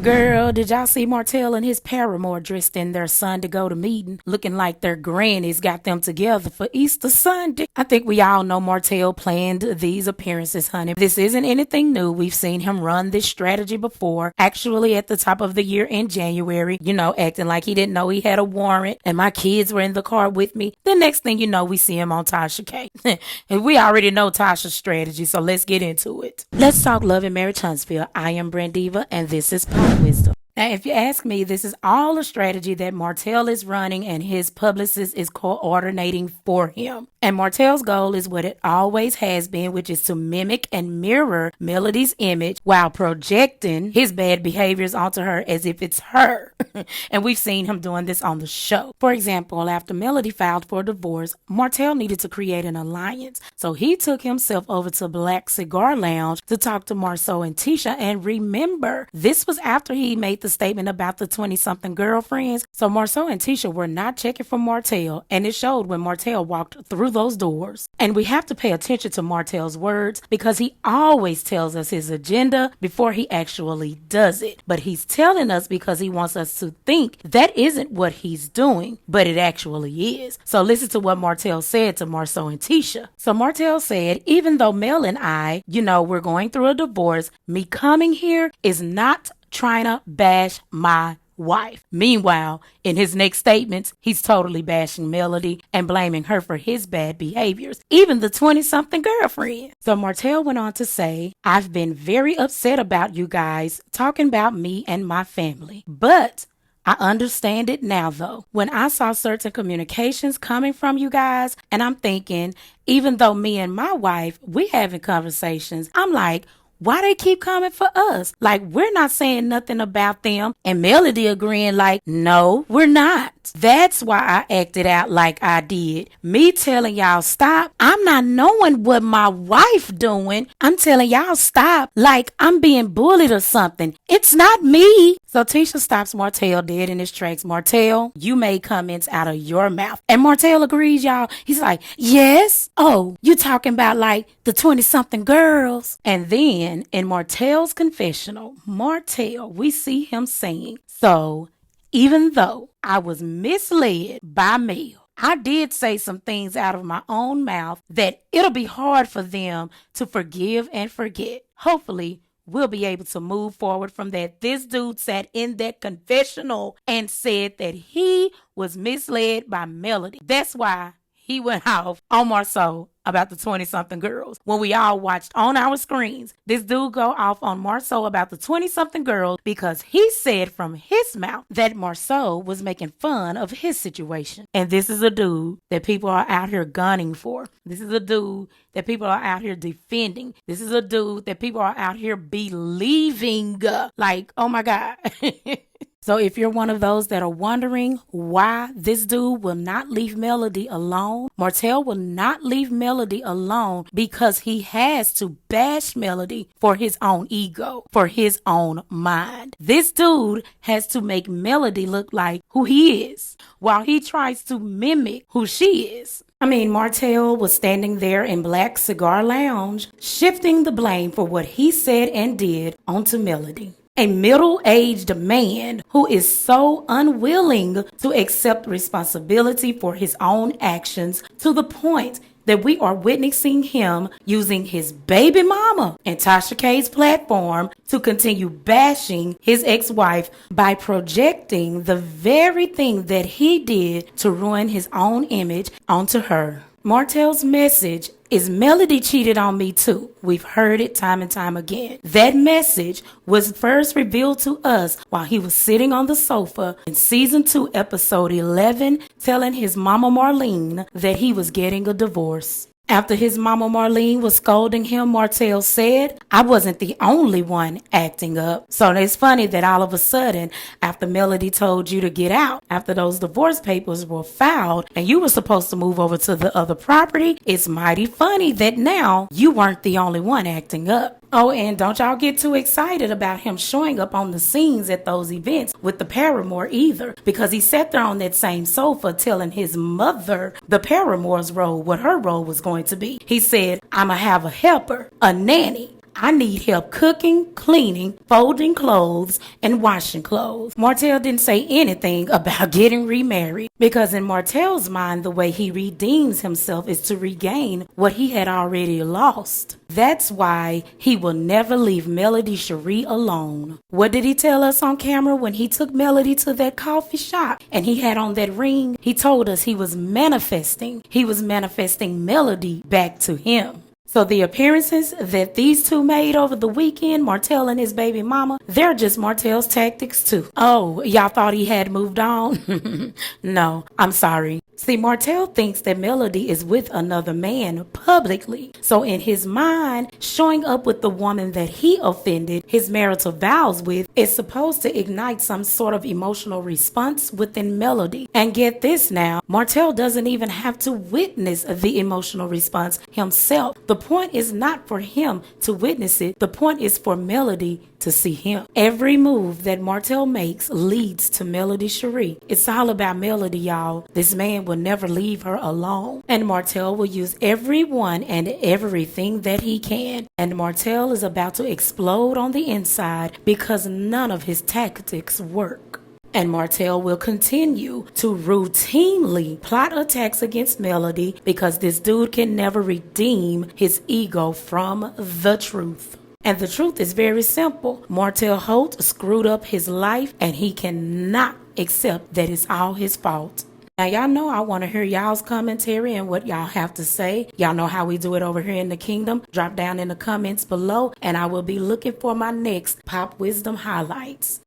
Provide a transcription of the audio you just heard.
Girl, did y'all see Martell and his paramour dressed in their son to go to meeting, looking like their grannies got them together for Easter Sunday? I think we all know Martell planned these appearances, honey. This isn't anything new. We've seen him run this strategy before, actually at the top of the year in January, acting like he didn't know he had a warrant and my kids were in the car with me. The next thing you know, we see him on Tasha K. And we already know Tasha's strategy, so let's get into it. Let's talk love and marriage, Huntsville. I am Brandiva, and this is Pop Wisdom. Now, if you ask me, this is all a strategy that Martell is running and his publicist is coordinating for him. And Martell's goal is what it always has been, which is to mimic and mirror Melody's image while projecting his bad behaviors onto her as if it's her. And we've seen him doing this on the show. For example, after Melody filed for divorce, Martell needed to create an alliance. So he took himself over to Black Cigar Lounge to talk to Marceau and Tisha. And remember, this was after he made the statement about the 20-something girlfriends. So Marceau and Tisha were not checking for Martell, and it showed when Martell walked through those doors. And we have to pay attention to Martell's words because he always tells us his agenda before he actually does it. But he's telling us because he wants us to think that isn't what he's doing, but it actually is. So listen to what Martell said to Marceau and Tisha. So Martell said, even though Mel and I, we're going through a divorce, me coming here is not trying to bash my wife. Meanwhile, in his next statements, he's totally bashing Melody and blaming her for his bad behaviors, even the 20-something girlfriend. So Martell went on to say, I've been very upset about you guys talking about me and my family, but I understand it now though. When I saw certain communications coming from you guys, and I'm thinking, even though me and my wife, we having conversations, I'm like, why they keep coming for us? Like, we're not saying nothing about them. And Melody agreeing like, no, we're not. That's why I acted out like I did. Me telling y'all stop. I'm not knowing what my wife doing. I'm telling y'all stop like I'm being bullied or something. It's not me. So Tisha stops Martell dead in his tracks. Martell, you made comments out of your mouth. And Martell agrees, y'all. He's like, yes. Oh, you talking about like the 20-something girls. And then in Martell's confessional, we see him saying, so even though I was misled by Mel, I did say some things out of my own mouth that it'll be hard for them to forgive and forget. Hopefully, we'll be able to move forward from that. This dude sat in that confessional and said that he was misled by Melody. That's why he went off on Marceau about the 20-something girls. When we all watched on our screens, this dude go off on Marceau about the 20-something girls because he said from his mouth that Marceau was making fun of his situation. And this is a dude that people are out here gunning for. This is a dude that people are out here defending. This is a dude that people are out here believing. Like, oh my God. So if you're one of those that are wondering why this dude will not leave Melody alone, Martell will not leave Melody alone because he has to bash Melody for his own ego, for his own mind. This dude has to make Melody look like who he is while he tries to mimic who she is. Martell was standing there in Black Cigar Lounge, shifting the blame for what he said and did onto Melody. A middle-aged man who is so unwilling to accept responsibility for his own actions to the point that we are witnessing him using his baby mama and Tasha K's platform to continue bashing his ex-wife by projecting the very thing that he did to ruin his own image onto her. Martell's message is Melody cheated on me too. We've heard it time and time again. That message was first revealed to us while he was sitting on the sofa in season 2, episode 11, telling his mama Marlene that he was getting a divorce. After his mama Marlene was scolding him, Martell said, I wasn't the only one acting up. So it's funny that all of a sudden, after Melody told you to get out, after those divorce papers were filed and you were supposed to move over to the other property, it's mighty funny that now you weren't the only one acting up. Oh, and don't y'all get too excited about him showing up on the scenes at those events with the paramour either, because he sat there on that same sofa telling his mother, the paramour's role, what her role was going to be. He said, I'ma have a helper, a nanny. I need help cooking, cleaning, folding clothes, and washing clothes. Martell didn't say anything about getting remarried because in Martell's mind, the way he redeems himself is to regain what he had already lost. That's why he will never leave Melody Shari alone. What did he tell us on camera when he took Melody to that coffee shop and he had on that ring? He told us he was manifesting. He was manifesting Melody back to him. So the appearances that these two made over the weekend, Martell and his baby mama, they're just Martell's tactics too. Oh, y'all thought he had moved on? No, I'm sorry. See, Martell thinks that Melody is with another man publicly. So in his mind, showing up with the woman that he offended his marital vows with is supposed to ignite some sort of emotional response within Melody. And get this now, Martell doesn't even have to witness the emotional response himself. The point is not for him to witness it. The point is for Melody to see him. Every move that Martell makes leads to Melody Shari. It's all about Melody, y'all. This man will never leave her alone. And Martell will use everyone and everything that he can. And Martell is about to explode on the inside because none of his tactics work. And Martell will continue to routinely plot attacks against Melody because this dude can never redeem his ego from the truth. And the truth is very simple. Martell Holt screwed up his life and he cannot accept that it's all his fault. Now, y'all know I want to hear y'all's commentary and what y'all have to say. Y'all know how we do it over here in the kingdom. Drop down in the comments below and I will be looking for my next Pop Wisdom highlights.